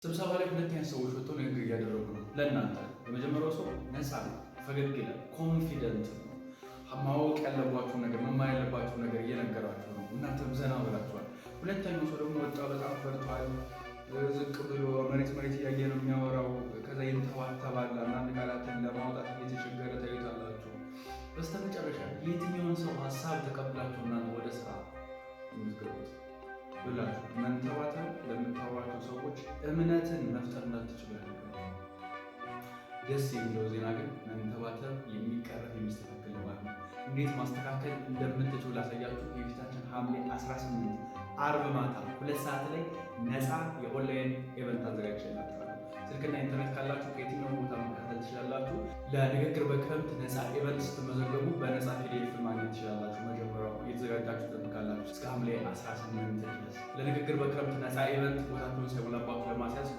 ስብሰባ ላይ ሁለት አይነት ሰዎች ወጥተው ንግግር እያደረጉ ነው። ለእናንተ የመጀመሪያው ሰው ነፃ ነው፣ ፈገግ ይላል፣ ኮንፊደንት ነው። ማወቅ ያለባችሁን ነገር መማር ያለባችሁን ነገር እየነገራችሁ ነው። እናንተም ዘና ብላችኋል። ሁለተኛው ሰው ደግሞ ወጣ፣ በጣም ፈርቷል። ዝቅ ብሎ መሬት እያየ ነው የሚያወራው። ከዛ ይንተባተባል፣ አንዳንድ ቃላትን ለማውጣት እየተቸገረ ታዩታላችሁ። በስተመጨረሻ የትኛውን ሰው ሀሳብ ተቀብላችሁ እናንተ ወደ ስራ የምትገቡት ብላችሁ መንተባተብ ለምታወራቸው ሰዎች እምነትን መፍጠር እንዳትችሉ ያደርጋል። ደስ የሚለው ዜና ግን መንተባተብ የሚቀረፍ የሚስተካከል ነው ማለት ነው። እንዴት ማስተካከል እንደምትችሉ ላሳያችሁ። የፊታችን ሐምሌ 18 አርብ ማታ 2 ሰዓት ላይ ነፃ የኦንላይን ኢቨንት አዘጋጅቼላችኋለሁ። ስልክና ኢንተርኔት ካላችሁ ከየትኛው ቦታ መከታተል ትችላላችሁ። ለንግግር በክረምት ነፃ ኢቨንት ስትመዘገቡ በነፃ ፒዲኤፍ ማግኘት ትችላላችሁ። መጀመሪያው እየተዘጋጃችሁ ትጠብቃላችሁ እስከ ሐምሌ 18 ድረስ። ለንግግር በክረምት ነፃ ኢቨንት ቦታችሁን ሳይሞላባችሁ ለማስያዝ